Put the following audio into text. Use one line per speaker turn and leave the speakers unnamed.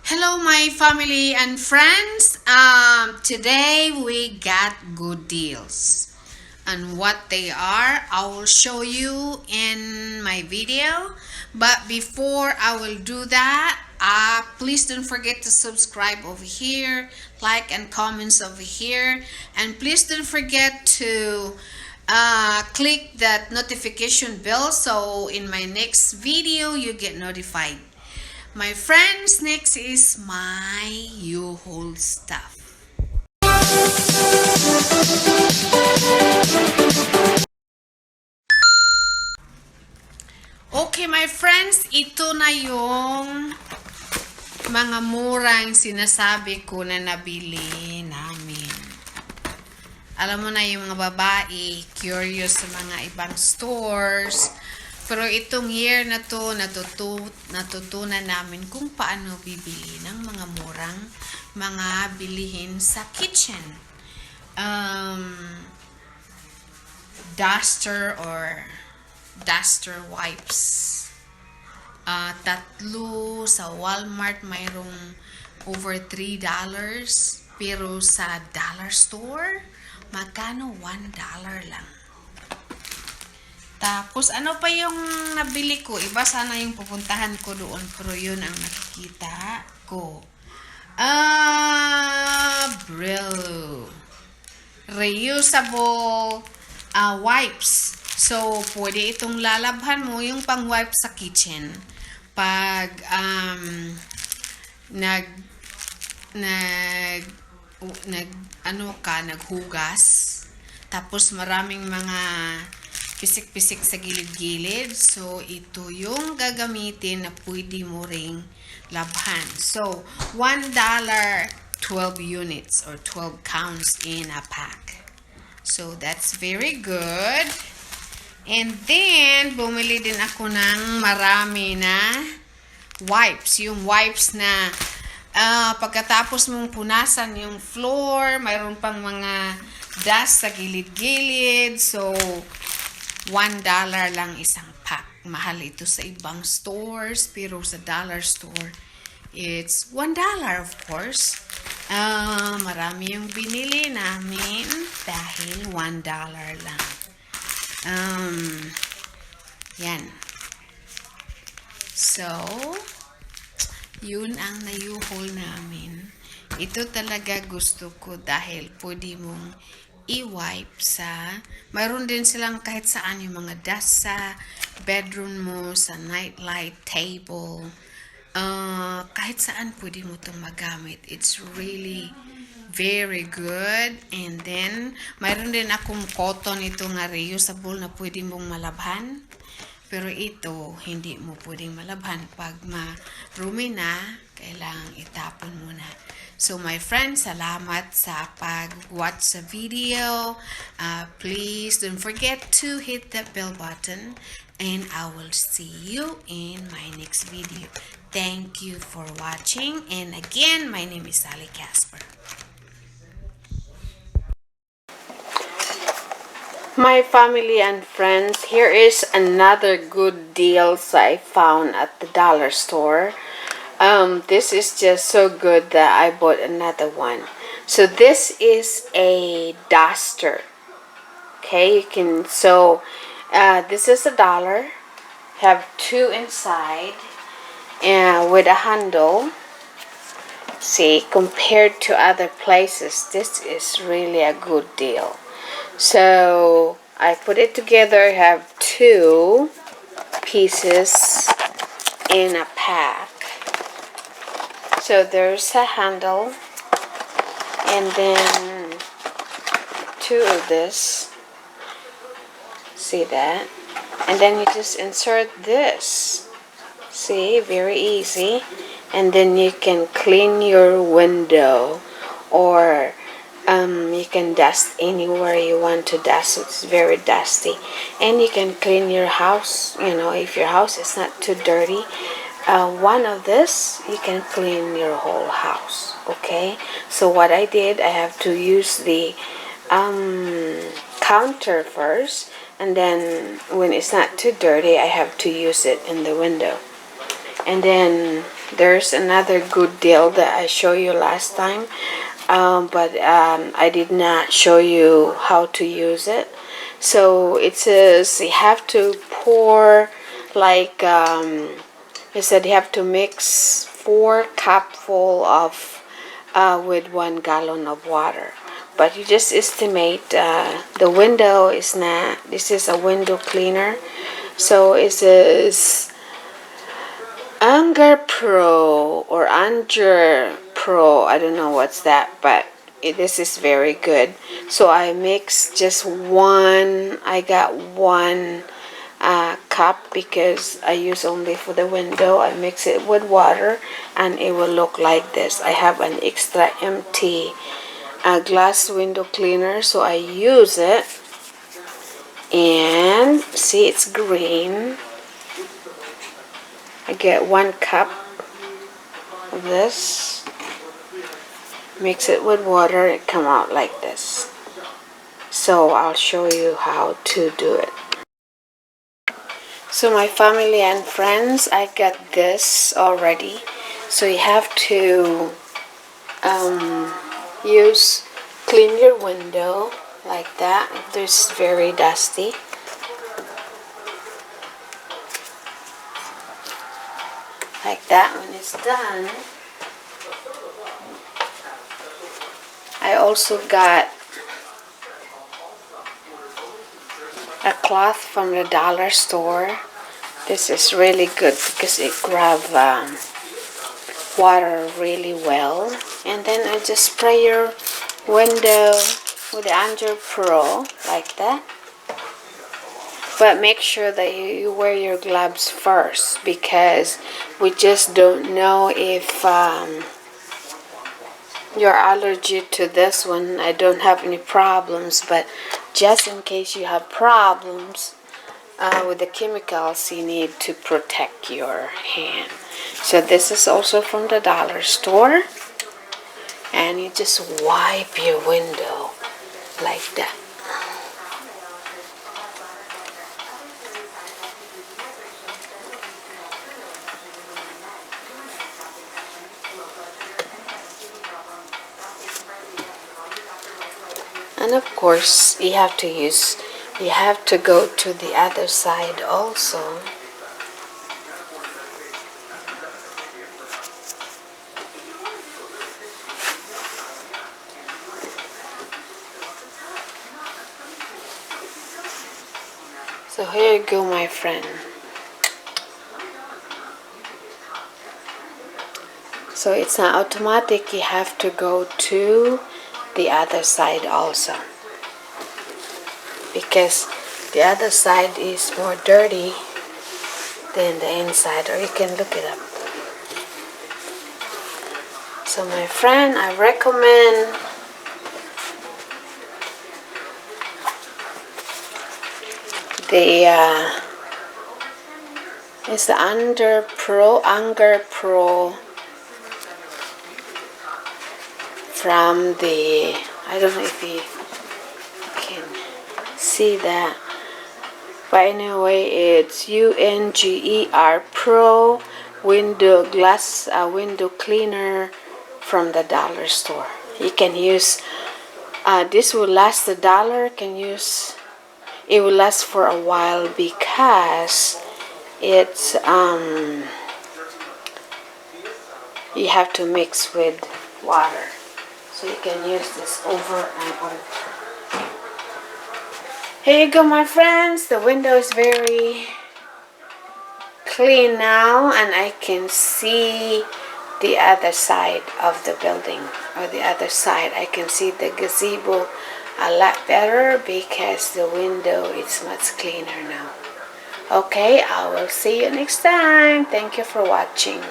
Hello, my family and friends. Today we got good deals, and what they are, I will show you in my video. But before I will do that, please don't forget to subscribe over here, like and comments over here, and please don't forget to click that notification bell so in my next video you get notified. My friends, next is my U-Haul stuff. Okay, my friends, ito na yung mga murang sinasabi ko na nabili namin. Alam mo na yung mga babae, curious sa mga ibang stores. Pero itong year na to, natutunan namin kung paano bibili ng mga murang mga bilihin sa kitchen. Duster or duster wipes. Tatlo sa Walmart mayroong over $3. Pero sa dollar store, magkano? $1 lang. Tapos, ano pa yung nabili ko? Iba sana yung pupuntahan ko doon. Pero yun ang nakikita ko. Brillo. Reusable wipes. So, pwede itong lalabhan mo yung pang-wipe sa kitchen. Pag naghugas. Tapos maraming mga pisik-pisik sa gilid-gilid. So, ito yung gagamitin na pwede mo ring labhan. So, $1, 12 units or 12 counts in a pack. So, that's very good. And then, bumili din ako ng marami na wipes. Yung wipes na pagkatapos mong punasan yung floor, mayroon pang mga dust sa gilid-gilid. So, $1 lang isang pack. Mahal ito sa ibang stores, pero sa dollar store, it's $1 of course. Marami yung binili namin dahil $1 lang. Yan. So, yun ang na-U-Haul namin. Ito talaga gusto ko dahil pwede mong i-wipe sa, mayroon din silang kahit saan yung mga dust sa bedroom mo, sa nightlight table, kahit saan pwede mo itong magamit. It's really very good. And then, mayroon din akong cotton ito nga reusable na pwede mong malabhan. Pero ito, hindi mo pwedeng malabhan. Pag marumi na, kailangang itapon mo na. So, my friends, salamat sa pag-watch sa video. Please don't forget to hit the bell button. And I will see you in my next video. Thank you for watching. And again, my name is Sally Casper. My family and friends, here is another good deals I found at the dollar store. This is just so good that I bought another one. So this is a duster. Okay, you can, so this is $1. Have two inside and with a handle. See, compared to other places, this is really a good deal. So I put it together, have two pieces in a pack. So there's a handle and then two of this. See that? And then you just insert this. See, very easy. And then you can clean your window or you can dust anywhere you want to dust. It's very dusty. And you can clean your house, if your house is not too dirty. One of this, you can clean your whole house. Okay? So what I did, I have to use the counter first. And then when it's not too dirty, I have to use it in the window. And then there's another good deal that I showed you last time, but I did not show you how to use it. So it says you have to pour like it said you have to mix 4 cupful of with 1 gallon of water. But you just estimate the window is not. This is a window cleaner, so it says Anger Pro or Anger Pro. I don't know what's that, but this is very good. So I mix just one. I got one cup because I use only for the window. I mix it with water and it will look like this. I have an extra empty glass window cleaner, so I use it. And see, it's green. I get 1 cup of this, mix it with water, it come out like this. So I'll show you how to do it. So my family and friends, I got this already. So you have to clean your window like that if there's very dusty. Like that. When it's done, I also got a cloth from the dollar store. This is really good because it grabs water really well. And then I just spray your window with the Anger Pro like that. But make sure that you wear your gloves first, because we just don't know if you're allergic to this one. I don't have any problems, but just in case you have problems with the chemicals, you need to protect your hand. So this is also from the dollar store, and you just wipe your window like that. And of course, you have to go to the other side also. So here you go, my friend. So it's not automatic, you have to go to the other side also, because the other side is more dirty than the inside, or you can look it up. So my friend, I recommend it's the Anger Pro from the, I don't know if you can see that, but anyway, it's UNGER Pro window cleaner from the dollar store. You can use this will last $1. It will last for a while because it's you have to mix with water. So you can use this over and over. Here you go, my friends. The window is very clean now, and I can see the other side of the building, or the other side. I can see the gazebo a lot better because the window is much cleaner now. Okay, I will see you next time. Thank you for watching.